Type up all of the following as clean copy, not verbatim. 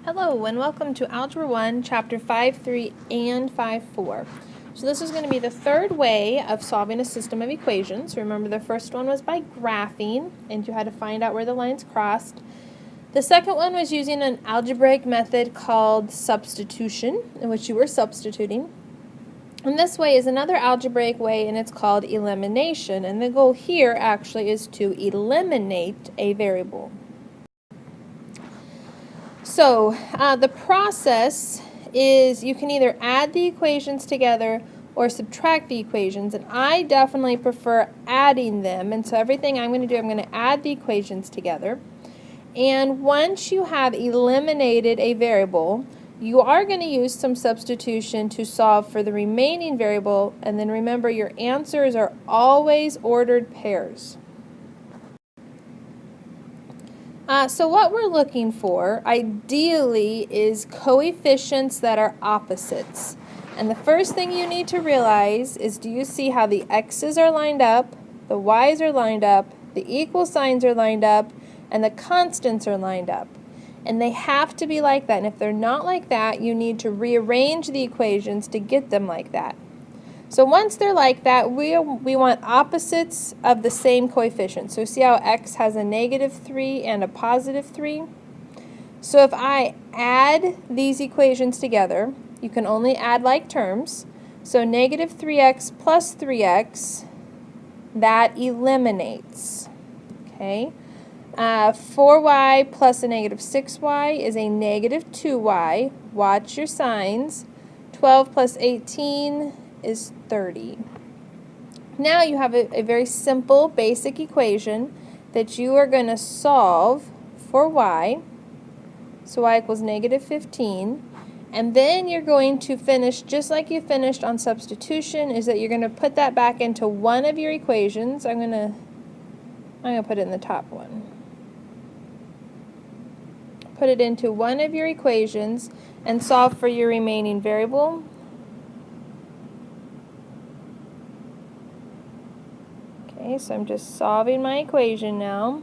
Hello and welcome to Algebra 1, Chapter 5.3 and 5.4. So this is going to be the third way of solving a system of equations. Remember the first one was by graphing and you had to find out where the lines crossed. The second one was using an algebraic method called substitution, in which you were substituting. And this way is another algebraic way, and it's called elimination. And the goal here actually is to eliminate a variable. So the process is you can either add the equations together or subtract the equations, and I definitely prefer adding them. And so everything I'm going to do, I'm going to add the equations together. And once you have eliminated a variable, you are going to use some substitution to solve for the remaining variable, and then remember your answers are always ordered pairs. So what we're looking for, ideally, is coefficients that are opposites. And the first thing you need to realize is, do you see how the x's are lined up, the y's are lined up, the equal signs are lined up, and the constants are lined up? And they have to be like that. And if they're not like that, you need to rearrange the equations to get them like that. So once they're like that, we want opposites of the same coefficient. So see how x has a -3 and a +3? So if I add these equations together, you can only add like terms. So -3x plus 3x, that eliminates. Okay. 4y plus a -6y is a -2y. Watch your signs. 12 plus 18 is 30. Now you have a very simple basic equation that you are going to solve for y. So y equals -15. And then you're going to finish just like you finished on substitution, is that you're going to put that back into one of your equations. I'm going to put it in the top one. Put it into one of your equations and solve for your remaining variable. Okay, so I'm just solving my equation now.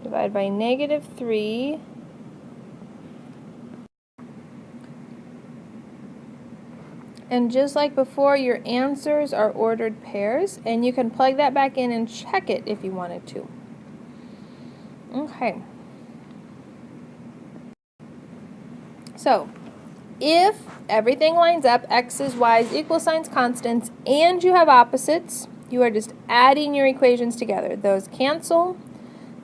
Divide by -3. And just like before, your answers are ordered pairs, and you can plug that back in and check it if you wanted to. Okay. So, if everything lines up, x's, y's, equal signs, constants, and you have opposites, you are just adding your equations together. Those cancel.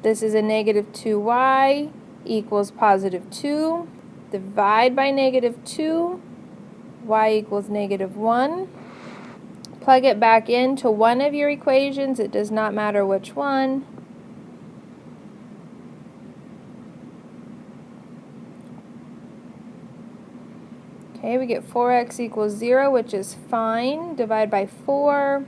This is a -2y equals +2. Divide by -2. Y equals -1. Plug it back into one of your equations. It does not matter which one. Okay, we get 4x equals 0, which is fine. Divide by 4.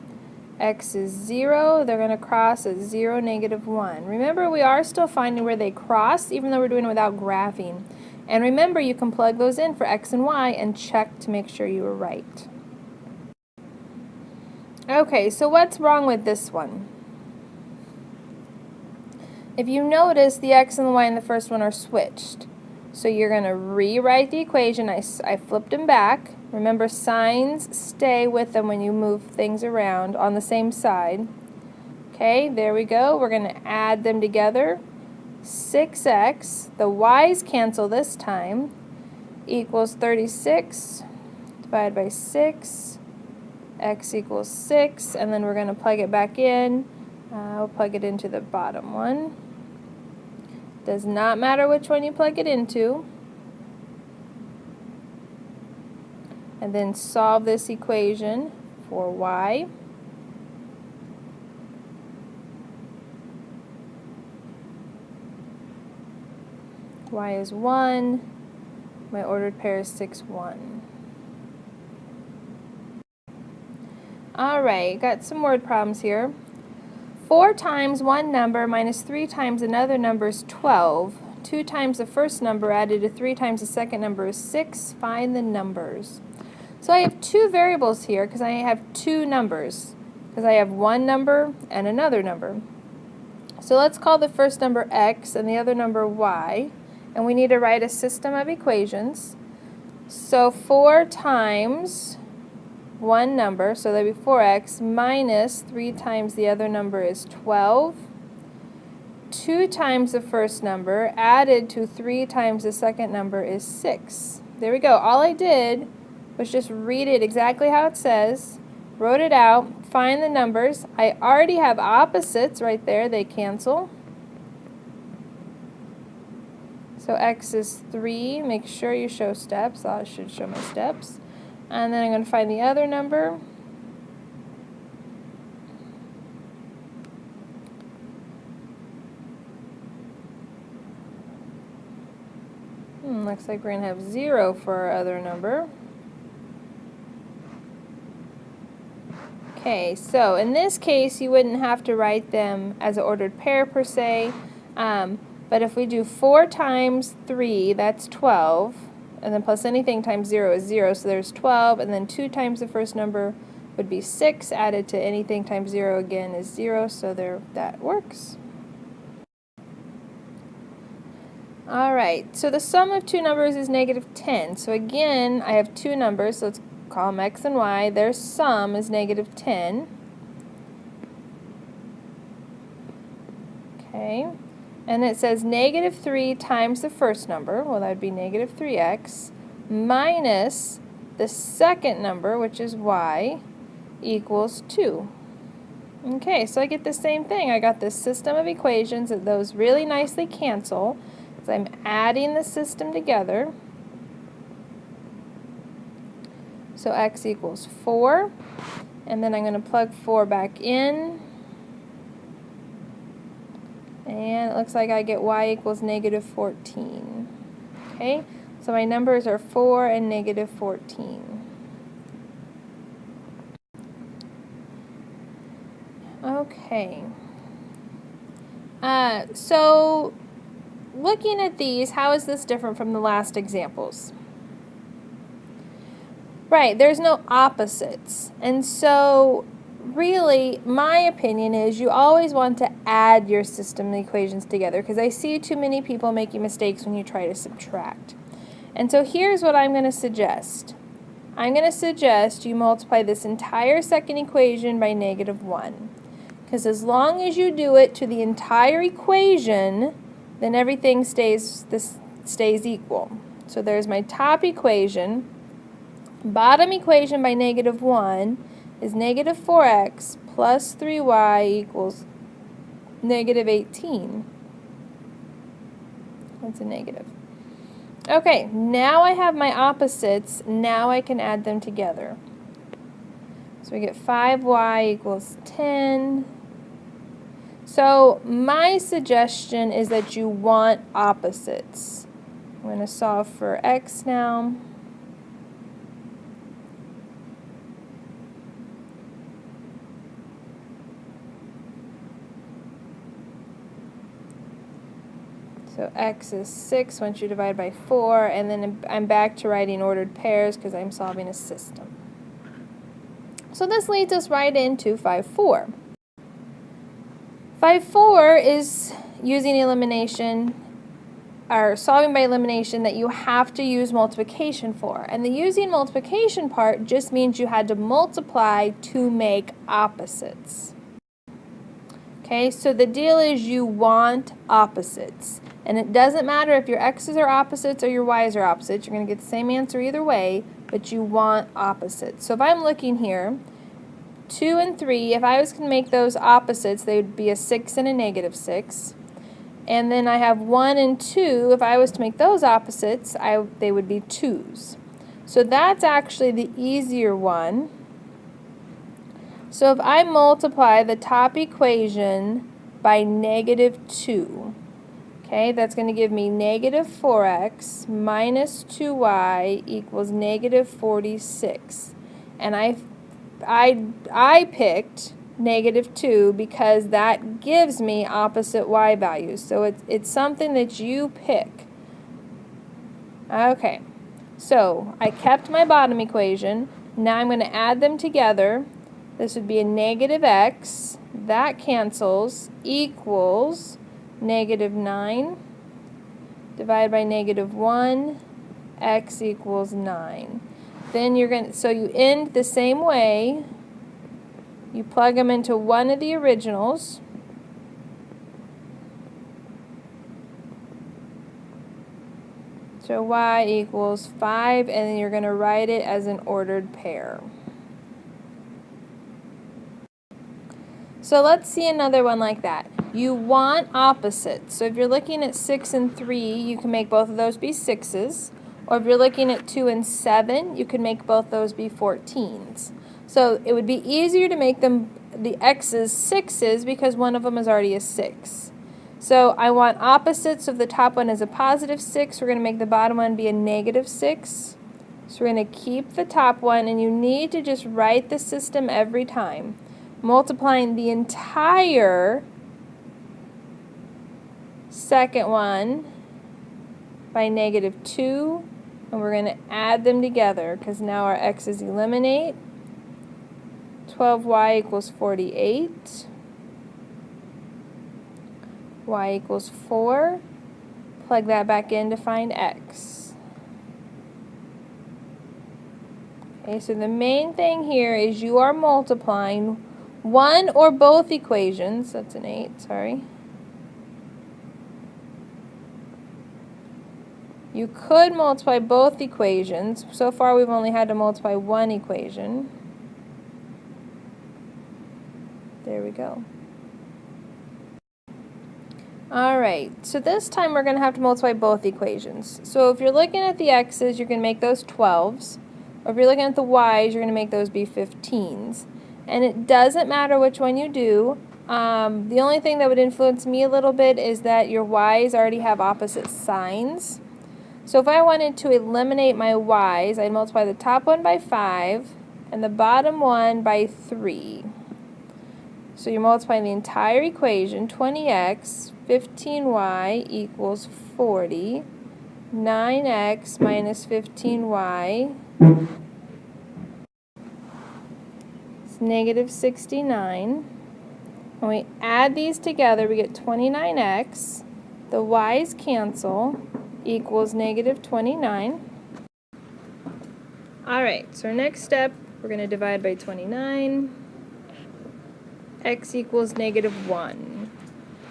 X is 0. They're going to cross at 0, -1. Remember, we are still finding where they cross, even though we're doing it without graphing. And remember, you can plug those in for x and y and check to make sure you were right. Okay, so what's wrong with this one? If you notice, the x and the y in the first one are switched. So you're going to rewrite the equation. I flipped them back. Remember, signs stay with them when you move things around on the same side. Okay, there we go. We're going to add them together. 6x, the y's cancel this time, equals 36. Divided by 6. X equals 6. And then we're going to plug it back in. We'll plug it into the bottom one. Does not matter which one you plug it into. And then solve this equation for y. Y is 1. My ordered pair is 6, 1. Alright, got some word problems here. 4 times one number minus 3 times another number is 12. 2 times the first number added to 3 times the second number is 6. Find the numbers. So I have two variables here because I have two numbers. Because I have one number and another number. So let's call the first number x and the other number y, and we need to write a system of equations. So 4 times one number, so that would be 4x, minus 3 times the other number is 12. 2 times the first number added to 3 times the second number is 6. There we go. All I did was just read it exactly how it says, wrote it out, find the numbers. I already have opposites right there. They cancel. So x is 3. Make sure you show steps. I should show my steps. And then I'm going to find the other number. Looks like we're going to have 0 for our other number. Okay, so in this case you wouldn't have to write them as an ordered pair per se, but if we do 4 times 3, that's 12, and then plus anything times 0 is 0, so there's 12, and then 2 times the first number would be 6, added to anything times 0 again is 0, so there, that works. Alright, so the sum of two numbers is -10. So again, I have two numbers, so let's call them x and y. Their sum is -10. Okay, and it says -3 times the first number, well that would be -3x, minus the second number, which is y, equals 2. Okay, so I get the same thing. I got this system of equations, that those really nicely cancel. So I'm adding the system together. So x equals 4, and then I'm going to plug 4 back in, and it looks like I get y equals -14. Okay, so my numbers are 4 and -14. Okay, so looking at these, how is this different from the last examples? Right, there's no opposites. And so really, my opinion is you always want to add your system equations together, because I see too many people making mistakes when you try to subtract. And so here's what I'm going to suggest. I'm going to suggest you multiply this entire second equation by -1. Because as long as you do it to the entire equation, then everything stays equal. So there's my top equation. Bottom equation by -1 is -4x plus 3y equals -18. That's a negative. Okay, now I have my opposites. Now I can add them together. So we get 5y equals 10. So my suggestion is that you want opposites. I'm going to solve for x now. So x is 6 once you divide by 4, and then I'm back to writing ordered pairs because I'm solving a system. So this leads us right into 5-4. 5-4 is using elimination, or solving by elimination, that you have to use multiplication for. And the using multiplication part just means you had to multiply to make opposites. Okay, so the deal is you want opposites. And it doesn't matter if your x's are opposites or your y's are opposites. You're going to get the same answer either way, but you want opposites. So if I'm looking here, 2 and 3, if I was going to make those opposites, they would be a 6 and a -6. And then I have 1 and 2. If I was to make those opposites, they would be 2's. So that's actually the easier one. So if I multiply the top equation by -2, okay, that's going to give me -4x minus 2y equals -46. And I picked -2 because that gives me opposite y values. So it's something that you pick. Okay, so I kept my bottom equation. Now I'm going to add them together. This would be a -x that cancels, equals negative 9 divided by negative 1, x equals 9. Then you're going to, so you end the same way. You plug them into one of the originals. So y equals 5, and then you're going to write it as an ordered pair. So let's see another one like that. You want opposites. So if you're looking at 6 and 3, you can make both of those be 6s. Or if you're looking at 2 and 7, you can make both those be 14s. So it would be easier to make them the x's 6s because one of them is already a 6. So I want opposites. So if the top one is a positive 6, we're going to make the bottom one be a negative 6. So we're going to keep the top one, and you need to just write the system every time, multiplying the entire second one by negative 2, and we're going to add them together because now our x's eliminate. 12y equals 48. Y equals 4. Plug that back in to find x. Okay, so the main thing here is you are multiplying one or both equations. That's an 8, sorry. You could multiply both equations. So far we've only had to multiply one equation. There we go. Alright, so this time we're going to have to multiply both equations. So if you're looking at the x's, you're going to make those 12s. Or if you're looking at the y's, you're going to make those be 15s. And it doesn't matter which one you do. The only thing that would influence me a little bit is that your y's already have opposite signs. So if I wanted to eliminate my y's, I'd multiply the top one by 5 and the bottom one by 3. So you're multiplying the entire equation, 20x, 15y equals 40, 9x minus 15y is negative 69. When we add these together, we get 29x. The y's cancel, equals negative 29. Alright, so our next step, we're going to divide by 29. X equals negative 1.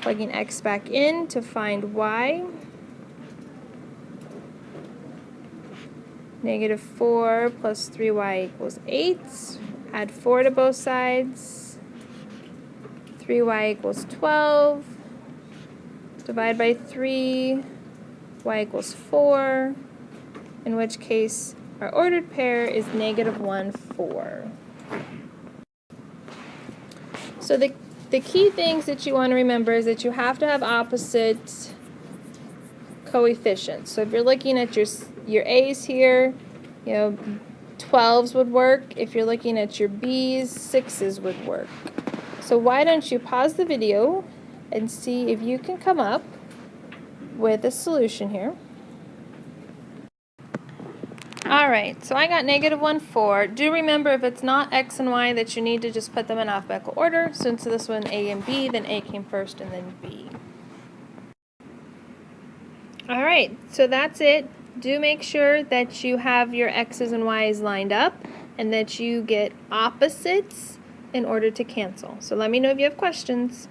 Plugging x back in to find y. Negative 4 plus 3y equals 8. Add 4 to both sides. 3y equals 12. Divide by 3. Y equals 4. In which case, our ordered pair is negative 1, 4. So the key things that you want to remember is that you have to have opposite coefficients. So if you're looking at your A's here, 12s would work. If you're looking at your B's, 6s would work. So why don't you pause the video and see if you can come up with a solution here. Alright, so I got negative 1, 4. Do remember if it's not x and y that you need to just put them in alphabetical order. Since this one A and B, then A came first and then B. Alright, so that's it. Do make sure that you have your x's and y's lined up and that you get opposites in order to cancel. So let me know if you have questions.